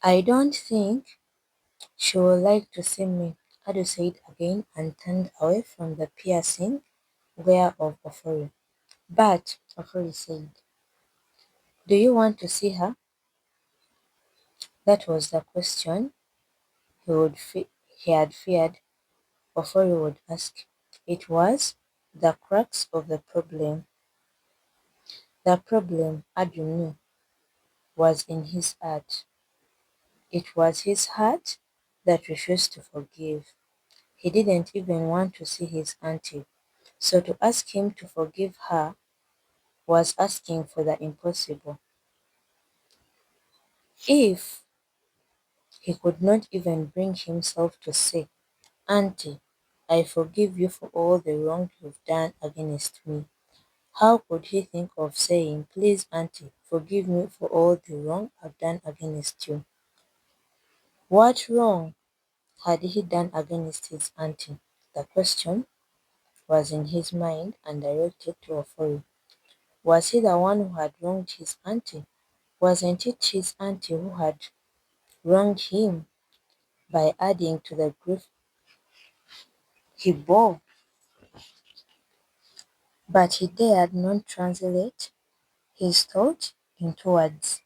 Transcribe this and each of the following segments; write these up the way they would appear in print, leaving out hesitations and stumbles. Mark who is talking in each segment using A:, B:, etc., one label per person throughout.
A: I don't think she would like to see me, Adu said again and turned away from the piercing glare of Ofori. But, Ofori said, do you want to see her? That was the question he had feared Ofori would ask. It was the crux of the problem. The problem, Adu knew, was in his heart. It was his heart that refused to forgive. He didn't even want to see his auntie, so to ask him to forgive her was asking for the impossible. If he could not even bring himself to say, Auntie, I forgive you for all the wrong you've done against me, how could he think of saying, Please, Auntie, forgive me for all the wrong I've done against you? What wrong had he done against his auntie? The question was in his mind and directed to Ofori. Was he the one who had wronged his auntie? Wasn't it his auntie who had wronged him by adding to the grief he bore? But he dared not translate his thought into words.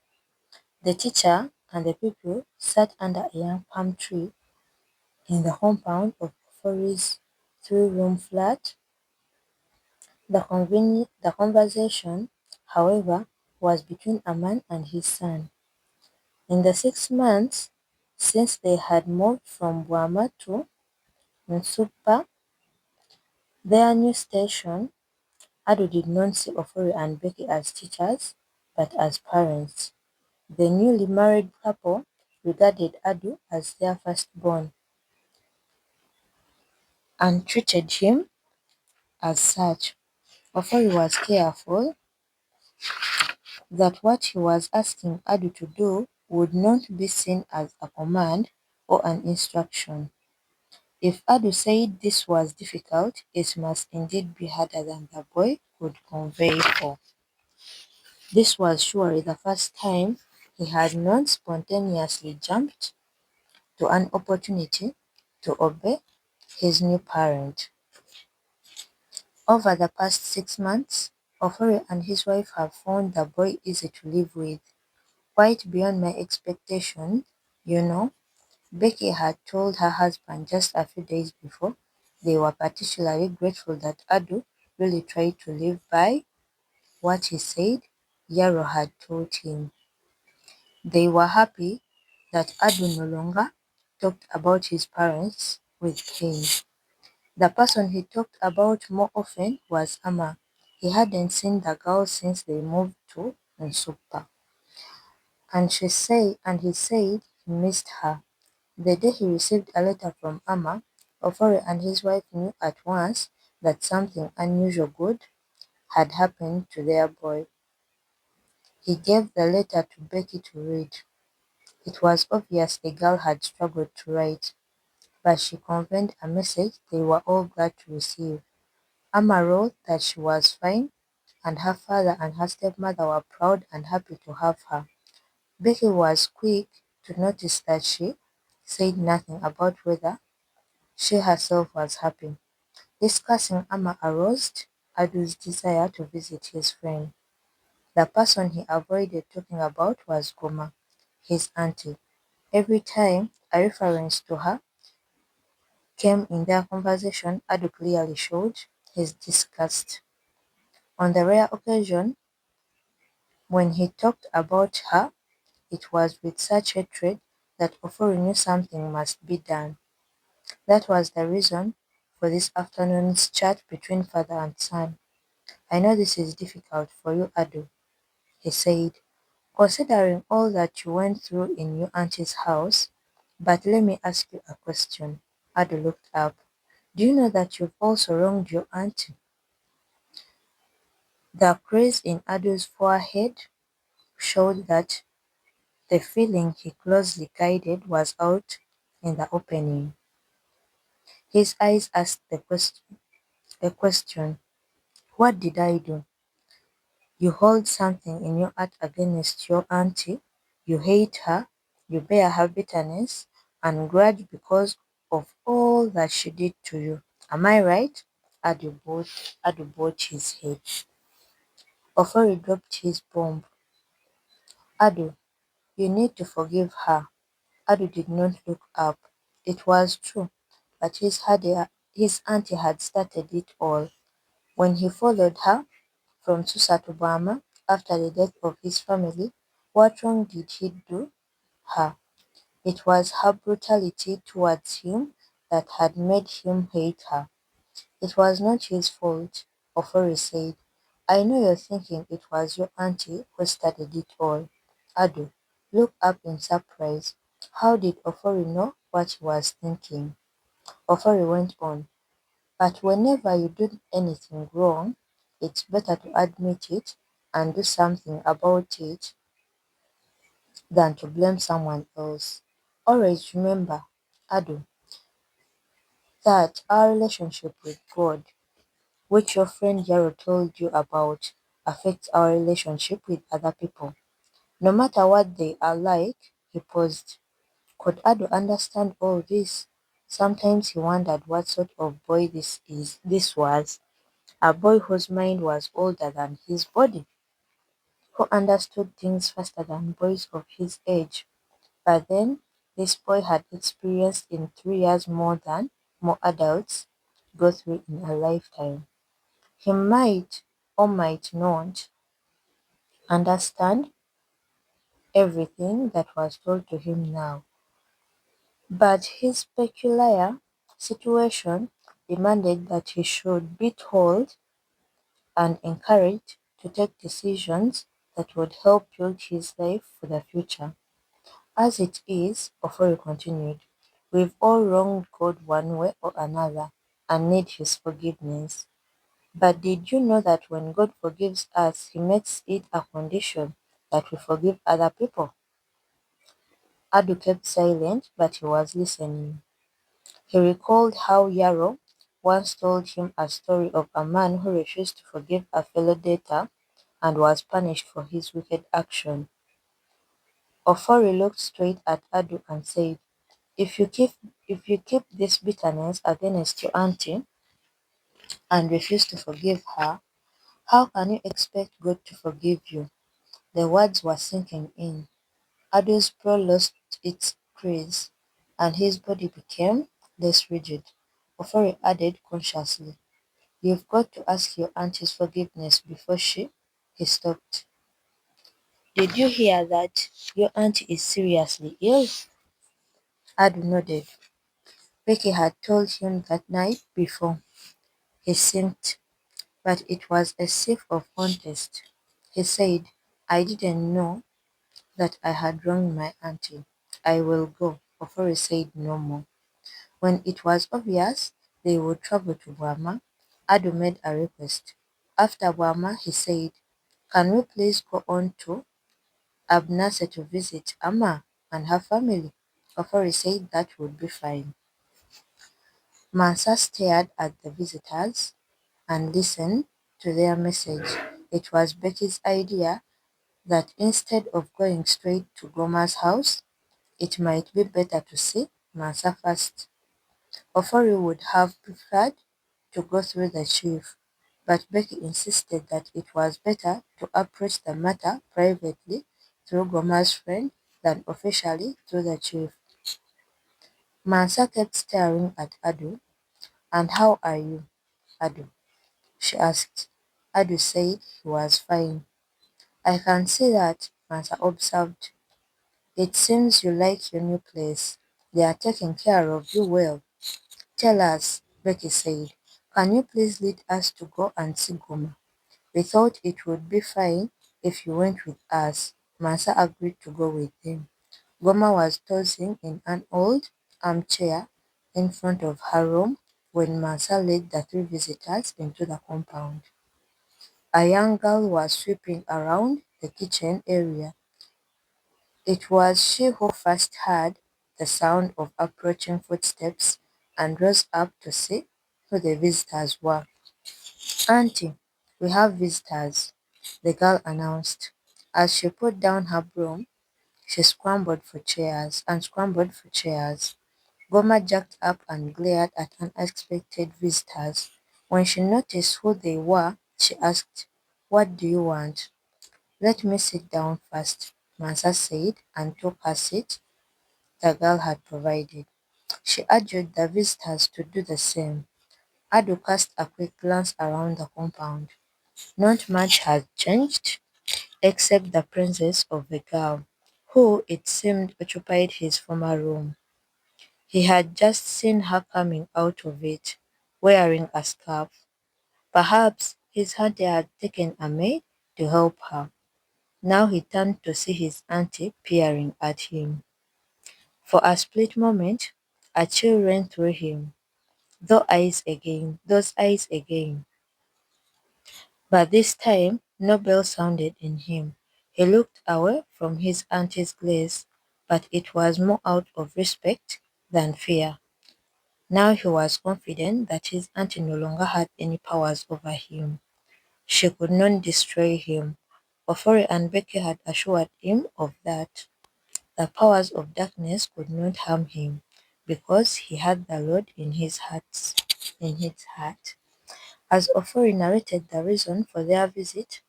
A: The teacher and the people sat under a young palm tree in the compound of Ofori's three-room flat. The conversation, however, was between a man and his son. In the 6 months since they had moved from Bwama to Nsukka, their new station, Adu did not see Ofori and Becky as teachers, but as parents. The newly married couple regarded Adu as their firstborn and treated him as such. Ofori was careful that what he was asking Adu to do would not be seen as a command or an instruction. If Adu said this was difficult, it must indeed be harder than the boy could convey for. This was surely the first time he had not spontaneously jumped to an opportunity to obey his new parent. Over the past 6 months, Ofori and his wife have found the boy easy to live with, quite beyond my expectation, you know. Becky had told her husband just a few days before they were particularly grateful that Adu really tried to live by what he said Yarrow had taught him. They were happy that Adu no longer talked about his parents with pain. The person he talked about more often was Amma. He hadn't seen the girl since they moved to Nsukka, and he said he missed her. The day he received a letter from Amma, Ofori and his wife knew at once that something unusual good had happened to their boy. He gave the letter to Becky to read. It was obvious the girl had struggled to write, but she conveyed a message they were all glad to receive. Amma wrote that she was fine and her father and her stepmother were proud and happy to have her. Becky was quick to notice that she said nothing about whether she herself was happy. Discussing Amma aroused Adu's desire to visit his friend. The person he avoided talking about was Goma, his auntie. Every time a reference to her came in their conversation, Adu clearly showed his disgust. On the rare occasion when he talked about her, it was with such hatred that Ofori knew something must be done. That was the reason for this afternoon's chat between father and son. I know this is difficult for you, Adu, he said, considering all that you went through in your auntie's house. But let me ask you a question. Adu looked up. Do you know that you've also wronged your auntie? The crease in Adu's forehead showed that the feeling he closely guided was out in the opening. His eyes asked a question. What did I do? You hold something in your heart against your auntie. You hate her. You bear her bitterness and grudge because of all that she did to you. Am I right? Adu bowed his head. Ofori dropped his bomb. Adu, you need to forgive her. Adu did not look up. It was true, but his auntie had started it all. When he followed her from Susa to Burma after the death of his family, what wrong did he do her? It was her brutality towards him that had made him hate her. It was not his fault, Ofori said. I know you're thinking it was your auntie who started it all. Adu looked up in surprise. How did Ofori know what he was thinking? Ofori went on, but whenever you do anything wrong, it's better to admit it and do something about it than to blame someone else. Always remember, Adu, that our relationship with God, which your friend Yaro told you about, affects our relationship with other people. No matter what they are like, he paused. Could Adu understand all this? Sometimes he wondered what sort of boy this was, a boy whose mind was older than his body, who understood things faster than boys of his age. But then, this boy had experienced in 3 years more than more adults go through in a lifetime. He might or might not understand everything that was told to him now, but his peculiar situation demanded that he should be told and encouraged to take decisions that would help build his life for the future. As it is, Ofori continued, we've all wronged God one way or another and need his forgiveness. But did you know that when God forgives us, he makes it a condition that we forgive other people? Adu kept silent, but he was listening. He recalled how Yarrow once told him a story of a man who refused to forgive a fellow debtor and was punished for his wicked action. Ofori looked straight at Adu and said, If you keep if you keep this bitterness against your auntie and refuse to forgive her, how can you expect God to forgive you? The words were sinking in. Adu's brow lost its crease, and his body became less rigid. Ofori added consciously, You've got to ask your auntie's forgiveness before she. He stopped. Did you hear that? Your auntie is seriously ill? Adu nodded. Becky had told him that night before. He synced, but it was a sip of contest. He said, I didn't know that I had wronged my auntie. I will go. Ofori said no more. When it was obvious they would travel to Burma, Adu made a request. After Burma, he said, Can we please go on to Abnase to visit Amma and her family? Ofori said that would be fine. Mansa stared at the visitors and listened to their message. It was Becky's idea that instead of going straight to Goma's house, it might be better to see Mansa first. Ofori would have preferred to go through the chief, but Becky insisted that it was better to approach the matter privately through Goma's friend than officially through the chief. Mansa kept staring at Adu. And how are you, Adu? She asked. Adu said he was fine. I can see that, Mansa observed. It seems you like your new place. They are taking care of you well. Tell us, Becky said. Can you please lead us to go and see Goma? We thought it would be fine if you went with us. Mansa agreed to go with them. Goma was tossing in an old armchair in front of her room when Mansa led the three visitors into the compound. A young girl was sweeping around the kitchen area. It was she who first heard the sound of approaching footsteps and rose up to see who the visitors were. Auntie, we have visitors, the girl announced. As she put down her broom, She scrambled for chairs and scrambled for chairs. Goma jacked up and glared at unexpected visitors. When she noticed who they were, she asked, "What do you want?" "Let me sit down first," Mansa said, and took her seat the girl had provided. She urged the visitors to do the same. Adu cast a quick glance around the compound. Not much had changed, except the presence of the girl, who, it seemed, occupied his former room. He had just seen her coming out of it, wearing a scarf. Perhaps his auntie had taken a maid to help her. Now he turned to see his auntie peering at him. For a split moment, a chill ran through him. Those eyes again. But this time, no bell sounded in him. He looked away from his auntie's gaze, but it was more out of respect than fear. Now he was confident that his auntie no longer had any powers over him. She could not destroy him. Ofori and Becky had assured him of that. The powers of darkness could not harm him because he had the Lord in his heart. As Ofori narrated the reason for their visit,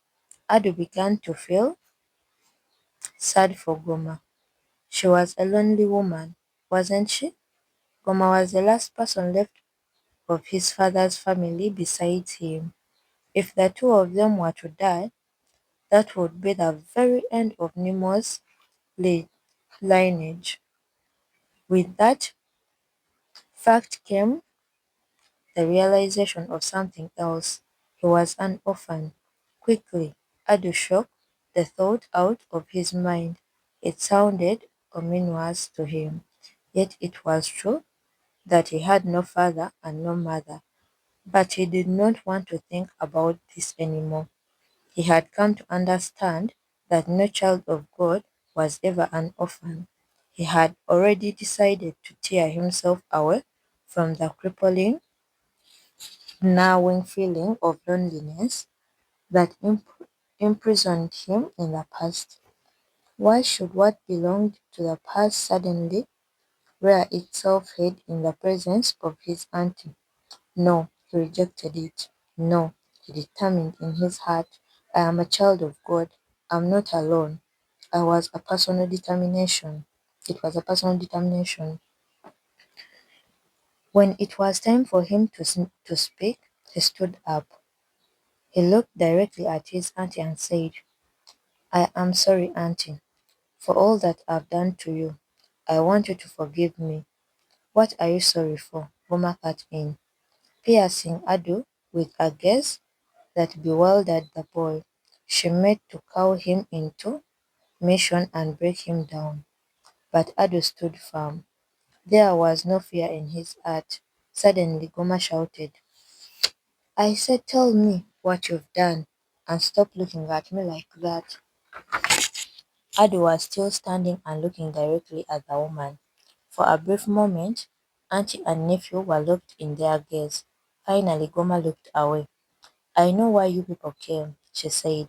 A: Adu began to feel sad for Goma. She was a lonely woman, wasn't she? Goma was the last person left of his father's family besides him. If the two of them were to die, that would be the very end of Nemo's li- lineage. With that fact came the realization of something else. He was an orphan. Quickly, Adu shook the thought out of his mind. It sounded ominous to him, yet it was true that he had no father and no mother. But he did not want to think about this anymore. He had come to understand that no child of God was ever an orphan. He had already decided to tear himself away from the crippling, gnawing feeling of loneliness that imprisoned him in the past. Why should what belonged to the past suddenly rear itself head in the presence of his auntie? No, he rejected it. No, he determined in his heart, I am a child of God. I'm not alone. I was a personal determination. It was a personal determination. When it was time for him to speak, he stood up. He looked directly at his auntie and said, I am sorry, auntie, for all that I've done to you. I want you to forgive me. What are you sorry for? Goma cut in, piercing Adu with a gaze that bewildered the boy. She meant to cow him into mission and break him down. But Adu stood firm. There was no fear in his heart. Suddenly Goma shouted, I said tell me what you've done and stop looking at me like that. Adu was still standing and looking directly at the woman. For a brief moment, auntie and nephew were locked in their gaze. Finally Goma looked away. I know why you people came, she said,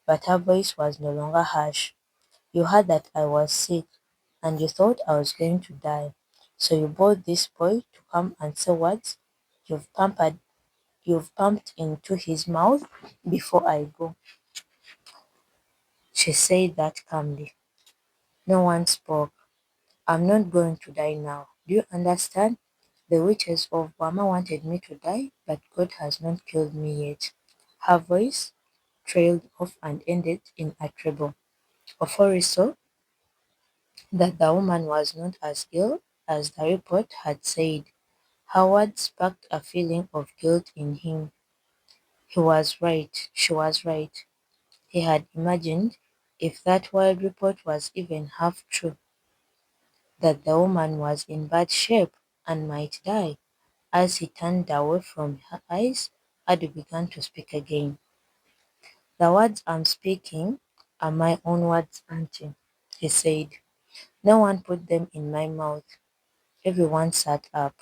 A: but her voice was no longer harsh. You heard that I was sick, and you thought I was going to die. So you brought this boy to come and say words you've pumped into his mouth before I go. She said that calmly. No one spoke. I'm not going to die now. Do you understand? The witches of Bama wanted me to die, but God has not killed me yet. Her voice trailed off and ended in a treble. Ofori saw that the woman was not as ill as the report had said. Howard sparked a feeling of guilt in him. He was right. She was right. He had imagined, if that wild report was even half true, that the woman was in bad shape and might die. As he turned away from her eyes, Adu began to speak again. The words I'm speaking are my own words, auntie, he said. No one put them in my mouth. Everyone sat up.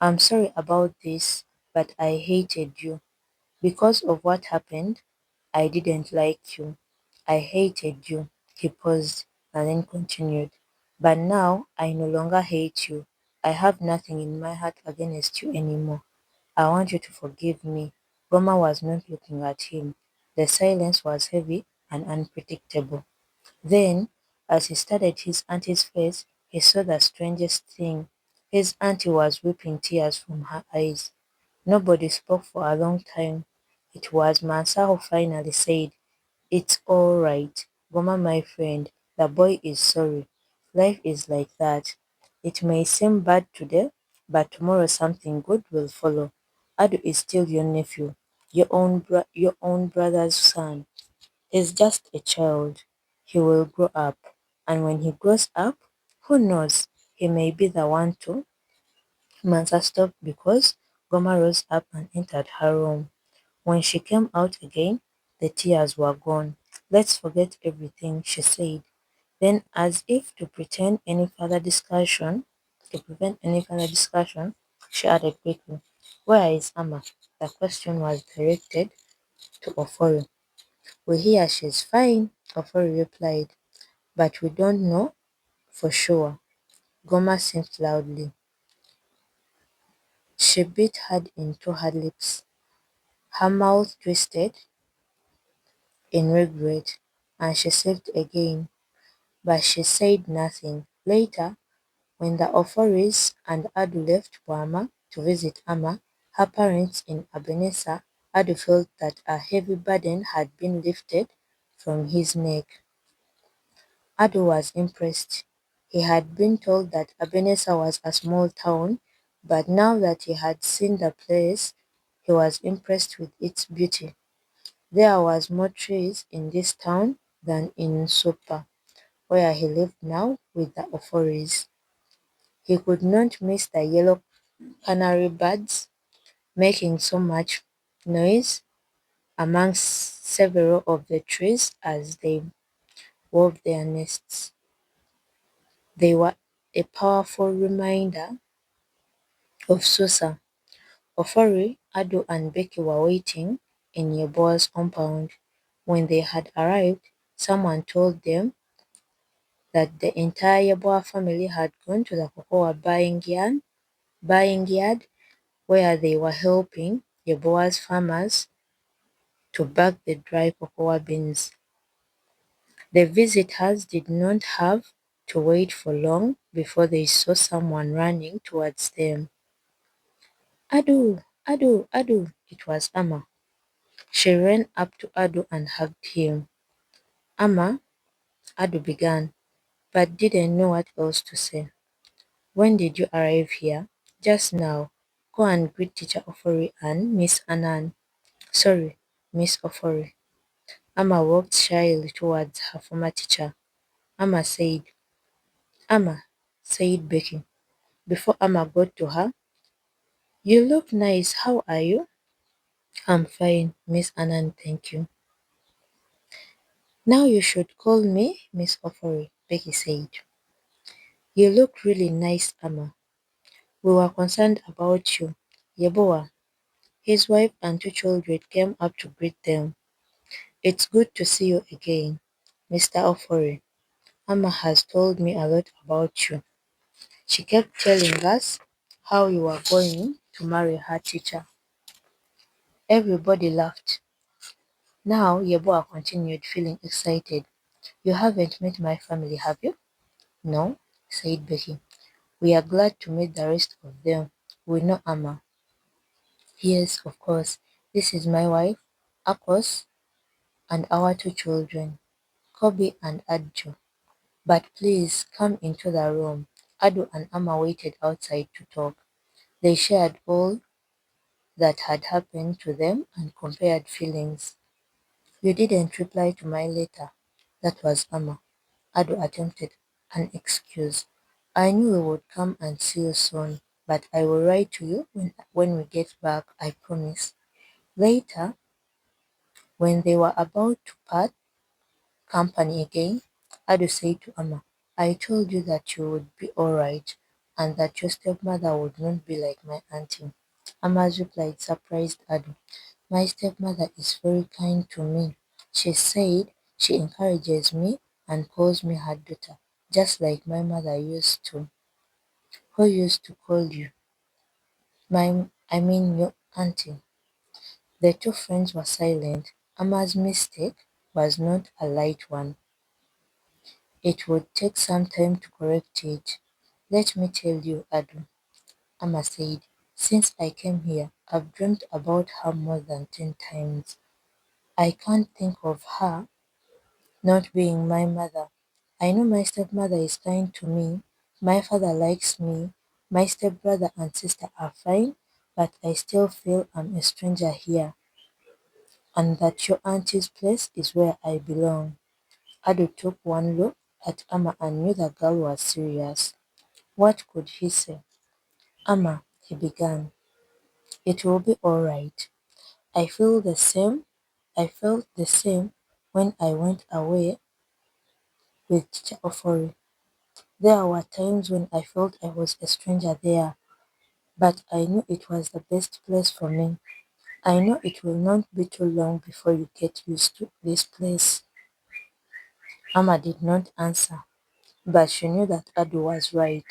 A: I'm sorry about this, but I hated you. Because of what happened, I didn't like you. I hated you. He paused and then continued. But now I no longer hate you. I have nothing in my heart against you anymore. I want you to forgive me. Goma was not looking at him. The silence was heavy and unpredictable. Then, as he stared at his auntie's face, he saw the strangest thing. His auntie was weeping tears from her eyes. Nobody spoke for a long time. It was Mansa who finally said, "It's all right, Goma, my friend. The boy is sorry. Life is like that. It may seem bad today, but tomorrow something good will follow. Adu is still your nephew, your own brother's son. He's just a child. He will grow up, and when he grows up, who knows? He may be the one to." Mansa stopped because Goma rose up and entered her room. When she came out again, the tears were gone. "Let's forget everything," she said. Then, as if to prevent any further discussion, she added quickly, "Where is Amma?" The question was directed to Ofori. "We hear she's fine," Ofori replied, "but we don't know for sure." Goma sniffed loudly. She bit hard into her lips. Her mouth twisted in regret, and she sniffed again, but she said nothing. Later, when the Oforis and Adu left Boama to visit Amma, her parents in Ebenezer, Adu felt that a heavy burden had been lifted from his neck. Adu was impressed. He had been told that Ebenezer was a small town, but now that he had seen the place, he was impressed with its beauty. There was more trees in this town than in Supa, where he lived now with the Oforis. He could not miss the yellow canary birds making so much noise amongst several of the trees as they wove their nests. They were a powerful reminder of Susa. Ofori, Adu, and Becky were waiting in Yeboah's compound. When they had arrived, someone told them that the entire Yeboah family had gone to the cocoa buying yard where they were helping Yeboah's farmers to bag the dry cocoa beans. The visitors did not have to wait for long before they saw someone running towards them. "Adu, Adu, Adu!" It was Amma. She ran up to Adu and hugged him. "Amma," Adu began, but didn't know what else to say. "When did you arrive here?" "Just now. Go and greet Teacher Ofori and Miss Anan." "Sorry, Miss Ofori." Amma walked shyly towards her former teacher. Amma said, "Amma," said Becky. Before Amma got to her, "You look nice. How are you?" "I'm fine, Miss Annan, thank you." "Now you should call me Miss Ofori," Becky said. "You look really nice, Amma. We were concerned about you." Yeboah, his wife and two children came up to greet them. "It's good to see you again, Mr. Ofori. Amma has told me a lot about you. She kept telling us how you were going to marry her teacher." Everybody laughed. Now Yeboah continued, feeling excited. "You haven't met my family, have you?" "No," said Becky. "We are glad to meet the rest of them. We know Amma." "Yes, of course. This is my wife, Akos, and our two children, Kobe and Adjo. But please come into the room." Adu and Amma waited outside to talk. They shared all that had happened to them and compared feelings. "You didn't reply to my letter." That was Amma. Adu attempted an excuse. "I knew we would come and see you soon, but I will write to you when we get back, I promise." Later, when they were about to part company again, Adu said to Amma, "I told you that you would be alright and that your stepmother would not be like my auntie." Amma's reply surprised Adu. "My stepmother is very kind to me. She said she encourages me and calls me her daughter, just like my mother used to. Who used to call you? Your auntie. The two friends were silent. Ama's mistake was not a light one. It would take some time to correct it. Let me tell you, Adu, Amma said. Since I came here, I've dreamt about her more than 10 times. I can't think of her not being my mother. I know my stepmother is kind to me, my father likes me, my stepbrother and sister are fine, but I still feel I'm a stranger here, and that your auntie's place is where I belong. Ado took one look at Amma and knew the girl was serious. What could he say? Amma, he began, it will be all right. I feel the same. I felt the same when I went away with Teacher Ofori. There were times when I felt I was a stranger there, but I knew it was the best place for me. I know it will not be too long before you get used to this place. Amma did not answer, but she knew that Adu was right.